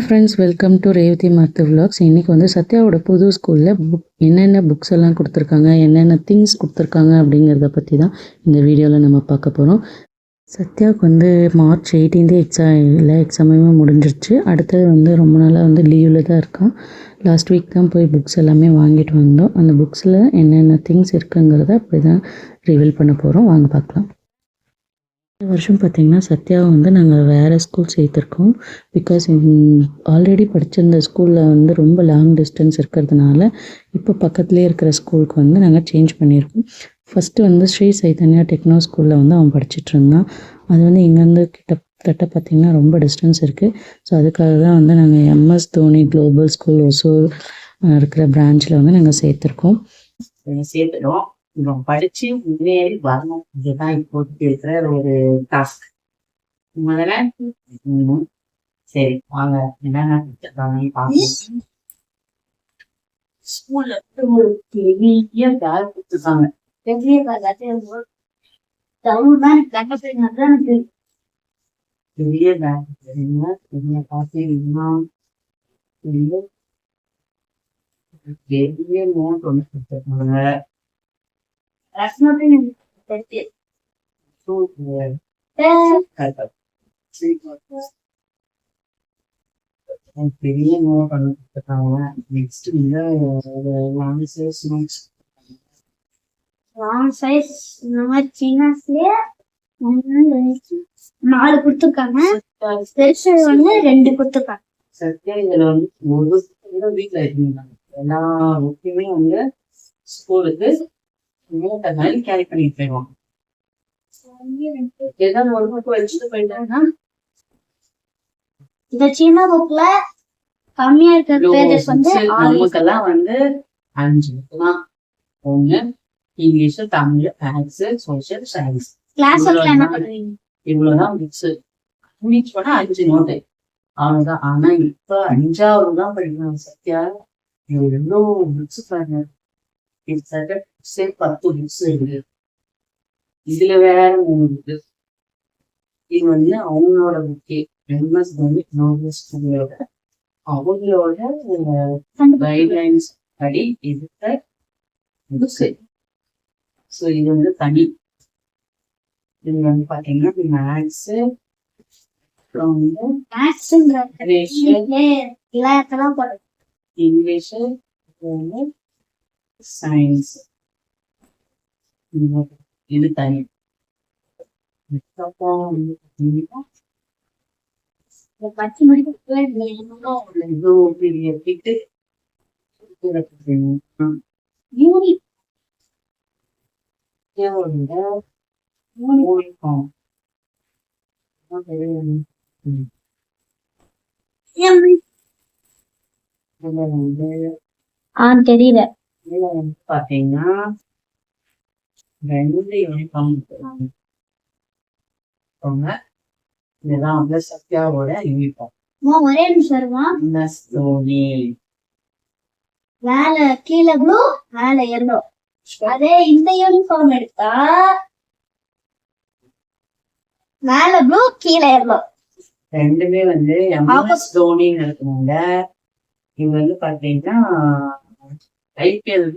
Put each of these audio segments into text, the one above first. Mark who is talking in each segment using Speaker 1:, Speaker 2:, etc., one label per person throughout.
Speaker 1: Hi friends, welcome to Revathi மார்த்து vlogs. இன்றைக்கி வந்து சத்யாவோட புது ஸ்கூலில் என்னென்ன புக்ஸ் எல்லாம் கொடுத்துருக்காங்க, என்னென்ன திங்ஸ் கொடுத்துருக்காங்க அப்படிங்கிறத பற்றி தான் இந்த வீடியோவில் நம்ம பார்க்க போகிறோம். சத்யாவுக்கு வந்து மார்ச் 18 எக்ஸாமே முடிஞ்சிருச்சு. அடுத்தது வந்து ரொம்ப நாளாக வந்து லீவில் தான் இருக்கான். லாஸ்ட் வீக் தான் போய் புக்ஸ் எல்லாமே வாங்கிட்டு வந்தோம். அந்த புக்ஸில் என்னென்ன திங்ஸ் இருக்குங்கிறத அப்படி தான் ரிவீல் பண்ண போகிறோம். வாங்க பார்க்கலாம். இந்த வருஷம் பார்த்திங்கன்னா சத்யாவை வந்து நாங்கள் வேறு ஸ்கூல் சேர்த்துருக்கோம். பிகாஸ் ஆல்ரெடி படிச்சிருந்த ஸ்கூலில் வந்து ரொம்ப லாங் டிஸ்டன்ஸ் இருக்கிறதுனால இப்போ பக்கத்துலேயே இருக்கிற ஸ்கூலுக்கு வந்து நாங்கள் சேஞ்ச் பண்ணியிருக்கோம். ஃபஸ்ட்டு வந்து ஸ்ரீ சைதன்யா டெக்னோ ஸ்கூலில் வந்து அவன் படிச்சுட்டு இருந்தான். அது வந்து இங்கேருந்து கிட்டத்தட்ட பார்த்திங்கன்னா ரொம்ப டிஸ்டன்ஸ் இருக்குது. ஸோ அதுக்காக தான் வந்து நாங்கள் MS Dhoni global school Hosur இருக்கிற பிரான்ச்சில் வந்து நாங்கள் சேர்த்துருக்கோம்.
Speaker 2: சேர்த்துடும் இப்போ படிச்சு முன்னேறி வரணும். இதுதான் இப்போதைக்கு இருக்கிற ஒரு டாஸ்க். முதல்ல சரி வாங்க என்னென்ன பார்க்கணும். ஸ்கூல்ல ஒரு பெரிய பேக் கொடுத்துருக்காங்க. பெரிய பேக் பெரிய பார்த்தீங்கன்னா பெரிய நோட் ஒன்று கொடுத்துருக்காங்க. பெரிய நோட் ஒன்று கொடுத்துருக்காங்க. நெக்ஸ்ட் வந்து long size notes.
Speaker 3: Long size இந்த மாதிரி சின்னஸ்லயே 4 கொடுத்துருக்காங்க. பெருசு வந்து 2 கொடுத்துருக்காங்க.
Speaker 2: சத்யா இதுல வந்து ஒரு வீட்டுல இருந்தாங்க. எல்லா முக்கியமே வந்து ஸ்கூலுக்கு மூட்டை மாதிரி கேரி பண்ணிட்டு போயிடுவாங்க. ஏதாவது ஒரு புக் வச்சுட்டு போயிட்டாங்கன்னா
Speaker 3: இந்த சின்ன புக்ல கம்மியா இருக்கிற பேஜஸ் வந்து
Speaker 2: நமக்கெல்லாம் வந்து 5 புக் தான். ஒண்ணு English, Tamil, maths, social, science.
Speaker 3: கிளாஸ்ல என்ன பண்றீங்க?
Speaker 2: இவ்வளவுதான் புக்ஸ். இங்கிலீஷ் பண்ணா 5 நோட்டு அவ்வளவுதான். ஆனா இப்ப 5ஆவது தான் படிக்கணும் சத்யா. எவ்வளவு புக்ஸ் பாருங்க. கிட்டத்தட்ட 10 புக்ஸ் இருக்கு. இதுல வேற 3 புக்கு. இது வந்து அவங்களோட புக்கே எம்எஸ் தோனி குளோபல் ஸ்கூலோட அவங்களோட கைட்லைன்ஸ் படி இருக்கிற புக்ஸ். ஸோ இது வந்து தனி. இது வந்து பாத்தீங்கன்னா மேத்ஸ், அப்புறம் வந்து இங்கிலீஷ், சயின்ஸ். இது தனி. பெரிய பிட்டு யூனிஃபார்ம்.
Speaker 3: தெரியல.
Speaker 2: இதுல வந்து பாத்தீங்கன்னா 2 யூனிஃபார்ம். இதுதான் வந்து சத்யாவோட யூனிஃபார்ம்.
Speaker 3: ஒரே நிமிஷம்.
Speaker 2: எம்எஸ் தோனி
Speaker 3: மேல கீழே ப்ளூ, மேல எல்லோ. அதே இந்த யூனிஃபார்ம் எடுத்தா மேல ப்ளூ கீழே எல்லோ.
Speaker 2: ரெண்டுமே வந்து எம்எஸ் தோனின்னு இருக்கணுங்க. இது வந்து பாத்தீங்கன்னா ஐபிஎல்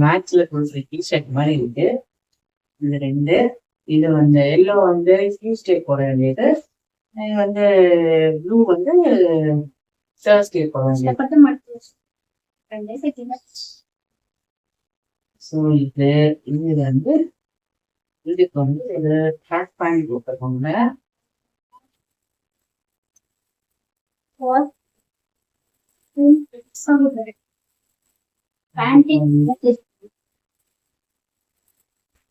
Speaker 2: மேட்ச்ல கொடுக்குற டிஷர்ட் மாதிரி இருக்கு. இது 2. இது வந்து எல்லோ வந்து டியூஸ்டே போட வேண்டியது. இது வந்து ப்ளூ வந்து தேர்ஸ்டே போட வேண்டியது. ஸோ இது வந்து இதுக்கு வந்து ஒரு ட்ராக் பேண்ட் போட்டிருக்காங்க.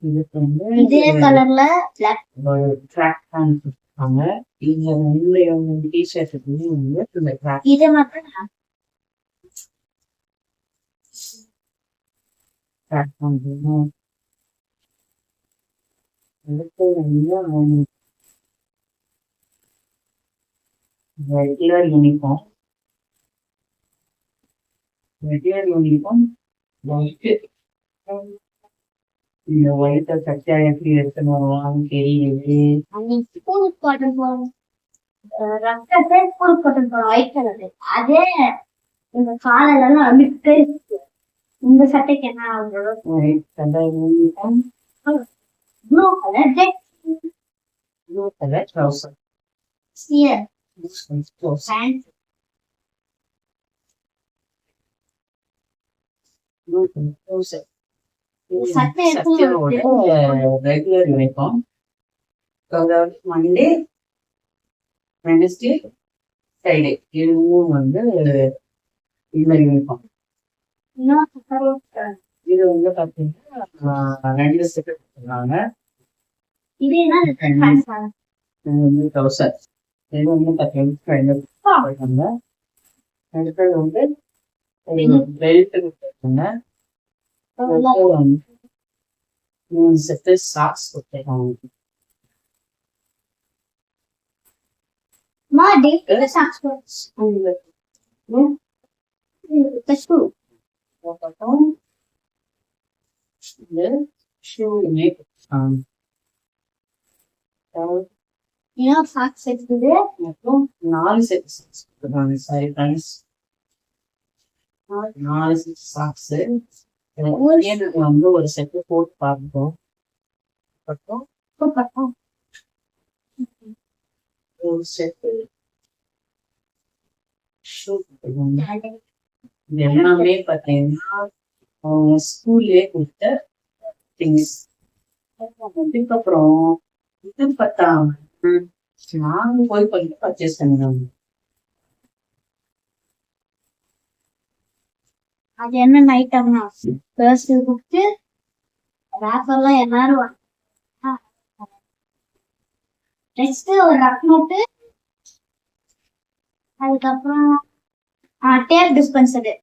Speaker 2: இதுக்கு வந்து
Speaker 3: இதே கலர்ல
Speaker 2: ட்ராக் பேண்ட் கொடுத்துருக்காங்க. இந்த 2 டிஷர்ட்டுக்குமே வந்து இந்த ட்ராக்
Speaker 3: இது மட்டும்
Speaker 2: பண்ணணும். அடுத்து வந்து ரெகுலர் யூனிஃபார்ம். இந்த ஒயிட்ட சட்டையா எப்படி எடுக்கணும் தெரியல.
Speaker 3: ரத்தத்தை ஸ்கூல் போட்டு போறோம் ஒயிட் கலர். அதே இந்த காலெல்லாம் அழுத்தே இருக்கு. இந்த சட்டைக்கு என்ன ஆகுது? Blue colour jet
Speaker 2: blue colour trouser
Speaker 3: ஸ்னியர்
Speaker 2: close
Speaker 3: pant
Speaker 2: blue colour trouser
Speaker 3: சட்டை
Speaker 2: சத்யாவோட ரெகுலர் யூனிஃபார்ம். அதாவது மண்டே வெனஸ்டே ஃப்ரைடே இது மூணு வந்து இந்த யூனிஃபார்ம். இது வந்து பார்த்தீங்கன்னா 2 செட் கொடுத்துருக்காங்க.
Speaker 3: இது என்ன
Speaker 2: இது வந்து ட்ரௌசர். இது வந்து பார்த்தீங்கன்னா போயிருக்காங்க. அடுத்தது வந்து பெல்ட் கொடுத்துருக்காங்க. அடுத்தது வந்து 3 செட்டு சாக்ஸ் கொடுத்துருக்காங்க.
Speaker 3: மாடி சாக்ஸ் ஷூ
Speaker 2: அப்புறம் இந்த ஷூமே கொடுத்துருக்காங்க.
Speaker 3: இன்னும் சாக்ஸ் இருக்குது.
Speaker 2: மற்றும் 4 செட் சாக்ஸ் கொடுத்துருக்காங்க. Sorry friends, 4 set socks. எனக்கு வந்து ஒரு செட்டு போட்டு பார்ப்போம். அப்புறம் ஒரு செட்டு ஷூ கொடுத்துருக்காங்க. இது எல்லாமே பார்த்தீங்கன்னா அவங்க ஸ்கூல்லே கொடுத்த திங்ஸ். அதுக்கப்புறம் இது பார்த்தாங்க நாங்க போய் கொஞ்சம் பர்ச்சேஸ் பண்ணிடுவாங்க.
Speaker 3: அது என்ன ஐட்டம்னா ஃபர்ஸ்ட் புக்கு ரேப்பர்லாம் எல்லாரும் நெக்ஸ்ட் ஒரு ரஃப் நோட்டு, அதுக்கப்புறம் டேப் டிஸ்பென்சரு,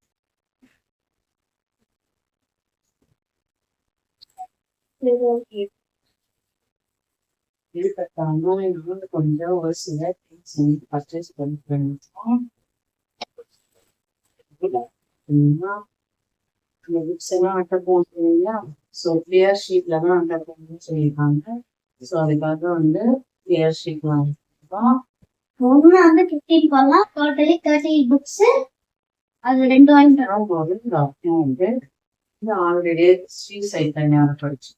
Speaker 2: இது பார்த்தாங்க நாங்க கொஞ்சம் ஒரு சில திங்ஸ் பர்ச்சேஸ் பண்ணிருக்கோம். இந்த புக்ஸ் எல்லாம் அட்டை போடணும் இல்லையா? ஸோ கிளியர் ஷீட்ல தான் அட்டை போடணும்னு சொல்லியிருக்காங்க. ஸோ அதுக்காக வந்து கிளியர் ஷீட் வாங்கிருக்கோம்.
Speaker 3: ஒண்ணு வந்து 15 பண்ணலாம், டோட்டலி 30 புக்ஸ். அது 2 வாங்கிட்டோம்.
Speaker 2: போது இந்த ஆப்ஷன் வந்து இந்த ஆல்ரெடி ஸ்ரீ சைத்தன்யா படிச்சு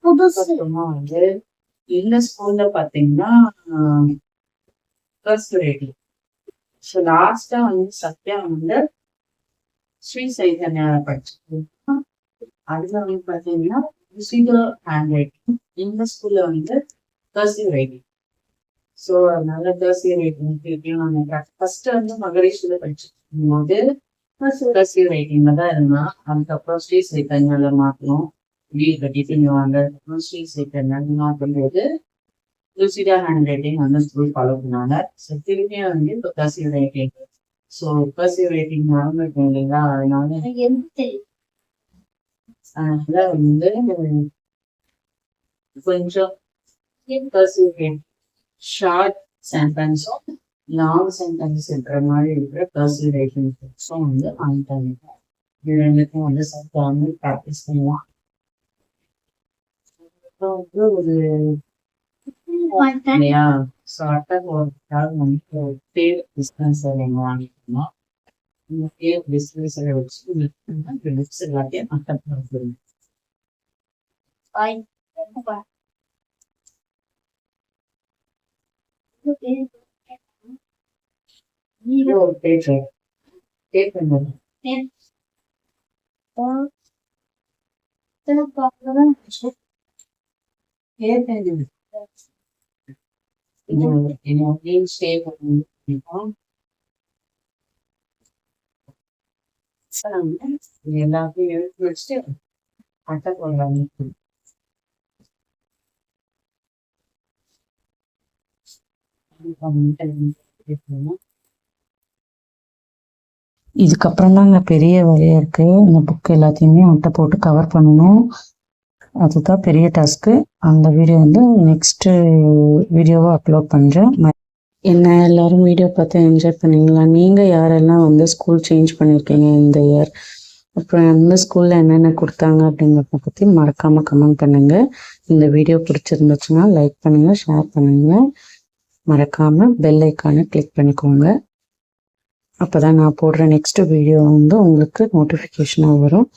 Speaker 3: புதுசு
Speaker 2: அப்புறமா வந்து இந்த ஸ்கூல்ல பாத்தீங்கன்னா ஃபர்ஸ்ட் ரேட்டிங். ஸோ லாஸ்டா வந்து சத்யா வந்து ஸ்ரீ சைத்தன்யா படிச்சு அதுல வந்து பாத்தீங்கன்னா ஹேண்ட் ரைட்டிங். இந்த ஸ்கூல்ல வந்து கர்சிவ் ரைட்டிங். ஸோ அதனால கர்சிவ் ரைட்டிங் நாங்க ஃபர்ஸ்ட் வந்து மகரேஸ்வர படிச்சுட்டு போது கர்சிவ் ரைட்டிங்ல தான் இருந்தோம். அதுக்கப்புறம் ஸ்ரீ சைத்தன்யால மாற்றணும். வீடு கட்டிட்டு இங்க வாங்க. அப்புறம் ஸ்ரீ சைத்தன்யா மாற்றும்போது லுசிடா ஹேண்ட் ரைட்டிங் வந்து ஸ்கூல் ஃபாலோ பண்ணாங்க. ஸோ திரும்பியே வந்து இப்போ cursive writing. So cursive writing மறந்துருக்கோம் இல்லைங்களா? அதனால
Speaker 3: எனக்கு தெரியும்.
Speaker 2: அதனால வந்து கொஞ்சம் கர்சிவ் ரைட்டிங் ஷார்ட் சென்டென்ஸும் லாங் சென்டென்ஸ் இருக்கிற மாதிரி இருக்கிற கர்சிவ் ரைட்டிங் புக்ஸும் வந்து வாங்கிட்டாங்க. இது ரெண்டுக்கும் வந்து சத்தா வந்து ப்ராக்டிஸ் பண்ணலாம். அப்புறம் வந்து ஒரு இல்லையா? ஸோ அட்டை போடுறதுக்காக வந்து ஒரு பேர் டிஸ்பென்சர் ஒன்று வாங்கிக்கணும். இந்த பேர் டிஸ்பென்சரை வச்சு இந்த புக்ஸ் எல்லாத்தையும் அட்டை போடுறது. இது ஒரு பேப்பர் பேப்பர் எல்லாத்தையும் எடுத்து வச்சுட்டு அட்டை போடுறாங்க.
Speaker 1: இதுக்கப்புறம் தாங்க பெரிய வேலையா இருக்கு. இந்த புக் எல்லாத்தையுமே அட்டை போட்டு கவர் பண்ணணும். அதுதான் பெரிய டாஸ்க்கு. அந்த வீடியோ வந்து நெக்ஸ்ட் வீடியோவை அப்லோட் பண்றேன். என்ன எல்லாரும் வீடியோ பார்த்து என்ஜாய் பண்ணீங்களா? நீங்க யாரெல்லாம் வந்து ஸ்கூல் சேஞ்ச் பண்ணிருக்கீங்க இந்த இயர்? அப்புறம் அந்த ஸ்கூலில் என்னென்ன கொடுத்தாங்க அப்படிங்கிறத பற்றி மறக்காமல் கமெண்ட் பண்ணுங்கள். இந்த வீடியோ பிடிச்சிருந்துச்சுன்னா லைக் பண்ணுங்கள், ஷேர் பண்ணுங்கள். மறக்காமல் பெல் ஐக்கானை கிளிக் பண்ணிக்கோங்க. அப்போ தான் நான் போடுற நெக்ஸ்ட் வீடியோ வந்து உங்களுக்கு நோட்டிஃபிகேஷனாக வரும்.